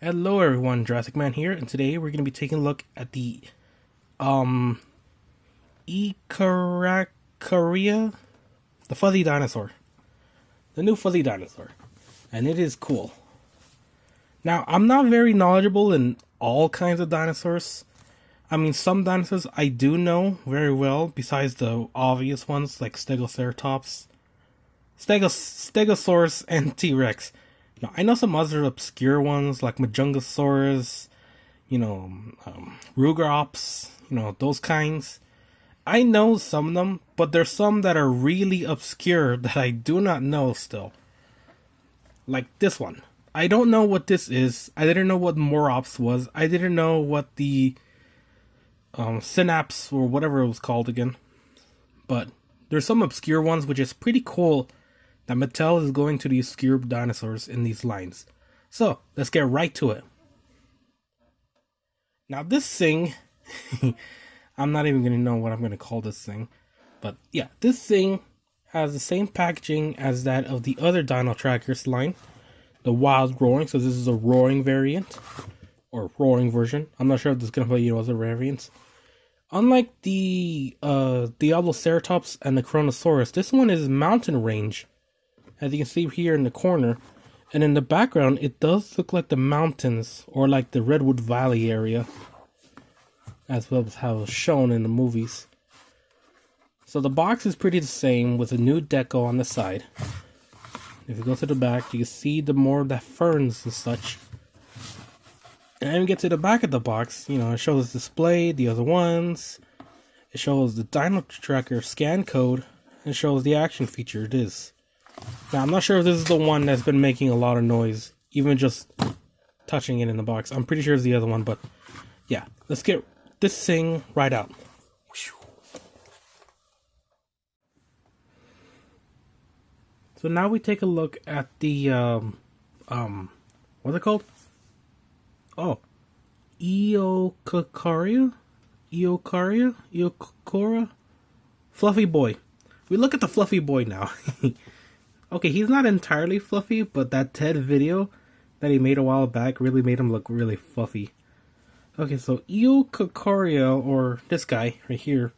Hello everyone, Jurassic Man here, and today we're going to be taking a look at the um Eocarcharia, the fuzzy dinosaur. The new fuzzy dinosaur. And it is cool. Now, I'm not very knowledgeable in all kinds of dinosaurs. I mean, some dinosaurs I do know very well, besides the obvious ones like Stegosaurus, and T-Rex. Now, I know some other obscure ones like Majungasaurus, Rugerops, those kinds. I know some of them, but there's some that are really obscure that I do not know still. Like this one. I don't know what this is. I didn't know what Morops was. I didn't know what the Synapse or whatever it was called again. But there's some obscure ones, which is pretty cool that Mattel is going to the obscure dinosaurs in these lines. So, let's get right to it. Now this thing, I'm not even going to know what I'm going to call this thing. But yeah, this thing has the same packaging as that of the other Dino Trackers line. The Wild Roaring, so this is a roaring variant. Or roaring version. I'm not sure if this is going to play other variants. Unlike the Diabloceratops and the Kronosaurus, this one is mountain range. As you can see here in the corner. And in the background, it does look like the mountains, or like the Redwood Valley area. As well as how it's shown in the movies. So the box is pretty the same, with a new deco on the side. If you go to the back, you can see the more of the ferns and such. And then we get to the back of the box, it shows the display, the other ones. It shows the Dino Tracker scan code, and it shows the action feature it is. Now, I'm not sure if this is the one that's been making a lot of noise, even just touching it in the box. I'm pretty sure it's the other one, but yeah, let's get this thing right out. So now we take a look at the, what's it called? Oh, Eocarcharia? Eocarcharia? Fluffy boy. We look at the fluffy boy now. Okay, he's not entirely fluffy, but that TED video that he made a while back really made him look really fluffy. Okay, so Eocarcharia, or this guy right here,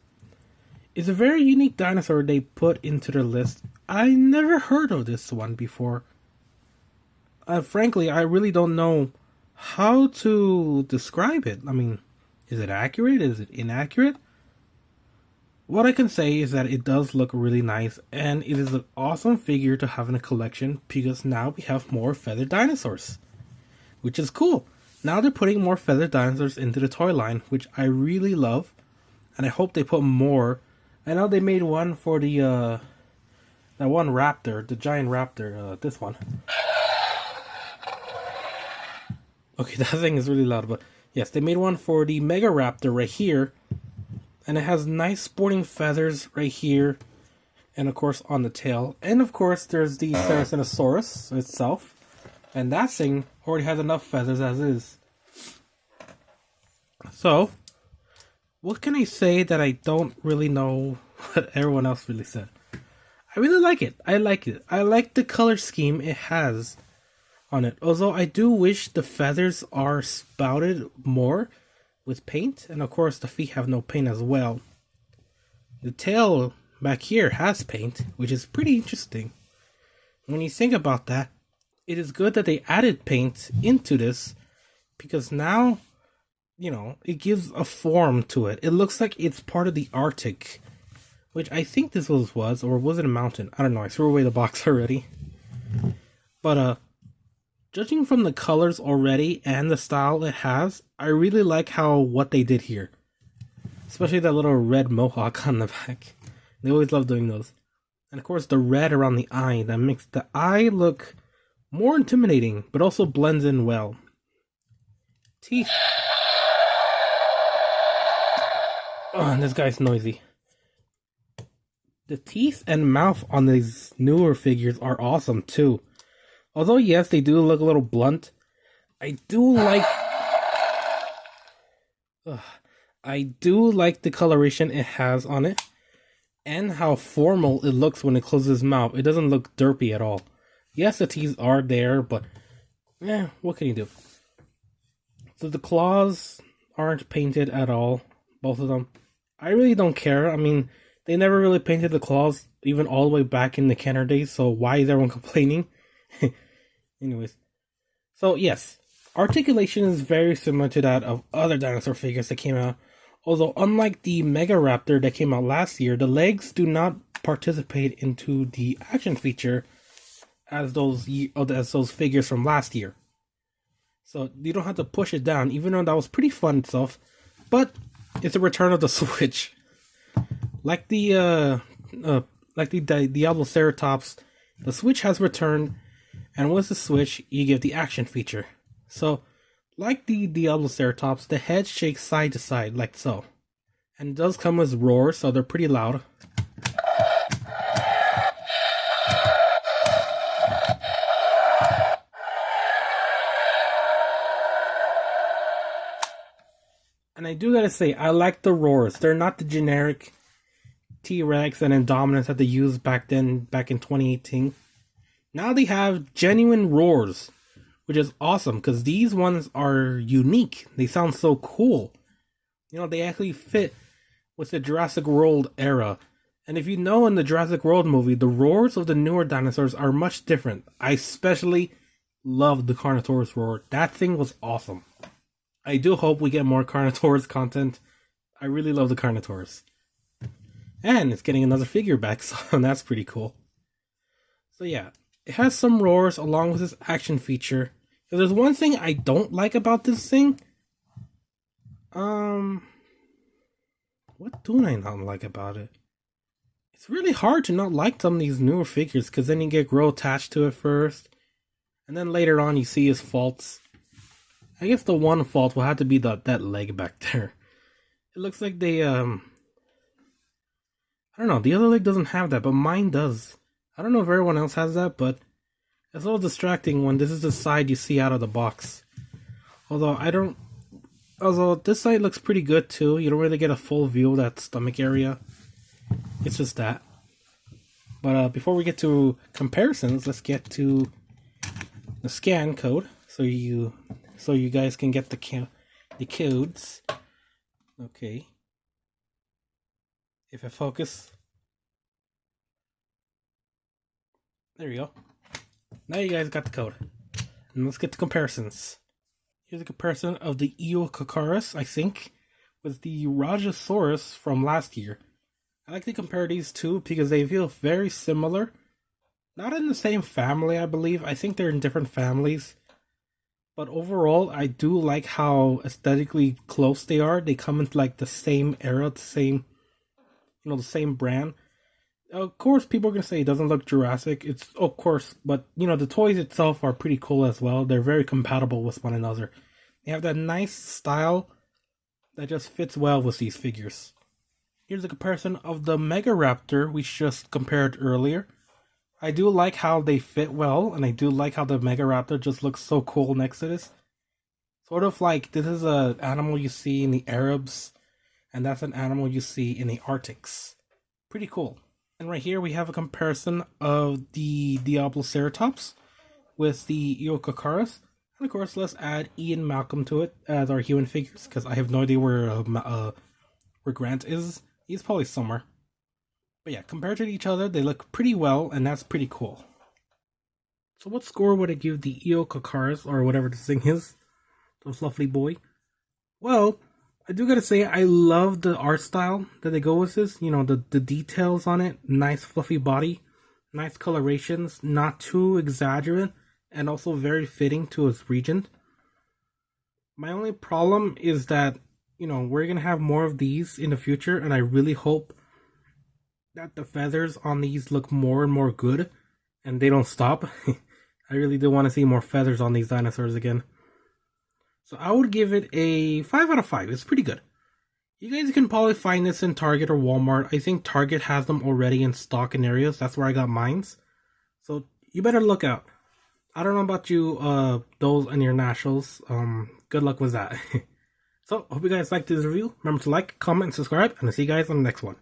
is a very unique dinosaur they put into their list. I never heard of this one before. Frankly, I really don't know how to describe it. I mean, is it accurate? Is it inaccurate? What I can say is that it does look really nice, and it is an awesome figure to have in a collection because now we have more feathered dinosaurs, which is cool. Now they're putting more feathered dinosaurs into the toy line, which I really love, and I hope they put more. I know they made one for the that one raptor, the giant raptor, this one. Okay, that thing is really loud, but yes, they made one for the Mega Raptor right here. And it has nice sporting feathers right here. And of course on the tail. And of course there's the Ceratosaurus itself. And that thing already has enough feathers as is. So, what can I say that I don't really know what everyone else really said? I really like it. I like it. I like the color scheme it has on it. Although I do wish the feathers are spouted more with paint, and of course the feet have no paint as well. The tail back here has paint, which is pretty interesting. When you think about that, it is good that they added paint into this, because now, it gives a form to it. It looks like it's part of the Arctic, which I think this was, or was it a mountain? I don't know, I threw away the box already. But, judging from the colors already and the style it has, I really like what they did here. Especially that little red mohawk on the back. They always love doing those. And of course the red around the eye that makes the eye look more intimidating, but also blends in well. Teeth. Oh, and this guy's noisy. The teeth and mouth on these newer figures are awesome too. Although, yes, they do look a little blunt, I do like the coloration it has on it, and how formal it looks when it closes its mouth. It doesn't look derpy at all. Yes, the teeth are there, but what can you do? So the claws aren't painted at all, both of them. I really don't care. I mean, they never really painted the claws even all the way back in the Kenner days, so why is everyone complaining? Anyways. So yes, articulation is very similar to that of other dinosaur figures that came out. Although unlike the Megaraptor that came out last year, the legs do not participate into the action feature as those figures from last year. So you don't have to push it down, even though that was pretty fun itself. But it's a return of the Switch. Like the Diabloceratops, the Switch has returned, and with the Switch, you get the action feature. So, like the Diabloceratops, the head shakes side to side, like so. And it does come with roars, so they're pretty loud. And I do gotta say, I like the roars. They're not the generic T-Rex and Indominus that they used back in 2018. Now they have genuine roars, which is awesome, because these ones are unique. They sound so cool. You know, they actually fit with the Jurassic World era. And if you know, in the Jurassic World movie, the roars of the newer dinosaurs are much different. I especially loved the Carnotaurus roar. That thing was awesome. I do hope we get more Carnotaurus content. I really love the Carnotaurus. And it's getting another figure back, so that's pretty cool. So yeah, it has some roars along with this action feature. If there's one thing I don't like about this thing, what do I not like about it? It's really hard to not like some of these newer figures, because then you get real attached to it first, and then later on you see his faults. I guess the one fault will have to be that leg back there. It looks like they, I don't know, the other leg doesn't have that, but mine does. I don't know if everyone else has that, but it's a little distracting when this is the side you see out of the box. Although this side looks pretty good too. You don't really get a full view of that stomach area. It's just that. But before we get to comparisons, let's get to the scan code. So you guys can get the codes. Okay. If I focus. There we go. Now you guys got the code. And let's get to comparisons. Here's a comparison of the Eocarcharia, I think, with the Rajasaurus from last year. I like to compare these two because they feel very similar. Not in the same family, I believe. I think they're in different families. But overall, I do like how aesthetically close they are. They come into like the same era, the same brand. Of course, people are going to say it doesn't look Jurassic. It's, of course, but, the toys itself are pretty cool as well. They're very compatible with one another. They have that nice style that just fits well with these figures. Here's a comparison of the Megaraptor we just compared earlier. I do like how they fit well, and I do like how the Megaraptor just looks so cool next to this. Sort of like, this is an animal you see in the Arabs, and that's an animal you see in the Arctics. Pretty cool. And right here we have a comparison of the Diabloceratops with the Eocarcharia. And of course, let's add Ian Malcolm to it as our human figures, because I have no idea where Grant is. He's probably somewhere. But yeah, compared to each other, they look pretty well, and that's pretty cool. So what score would I give the Eocarcharia, or whatever this thing is? The lovely boy. Well, I do gotta say, I love the art style that they go with this. The details on it. Nice fluffy body. Nice colorations. Not too exaggerate. And also very fitting to its region. My only problem is that, we're gonna have more of these in the future. And I really hope that the feathers on these look more and more good. And they don't stop. I really do want to see more feathers on these dinosaurs again. So I would give it a 5 out of 5. It's pretty good. You guys can probably find this in Target or Walmart. I think Target has them already in stock in areas. That's where I got mines. So you better look out. I don't know about you, those in your nationals. Good luck with that. So, hope you guys liked this review. Remember to like, comment, and subscribe. And I'll see you guys on the next one.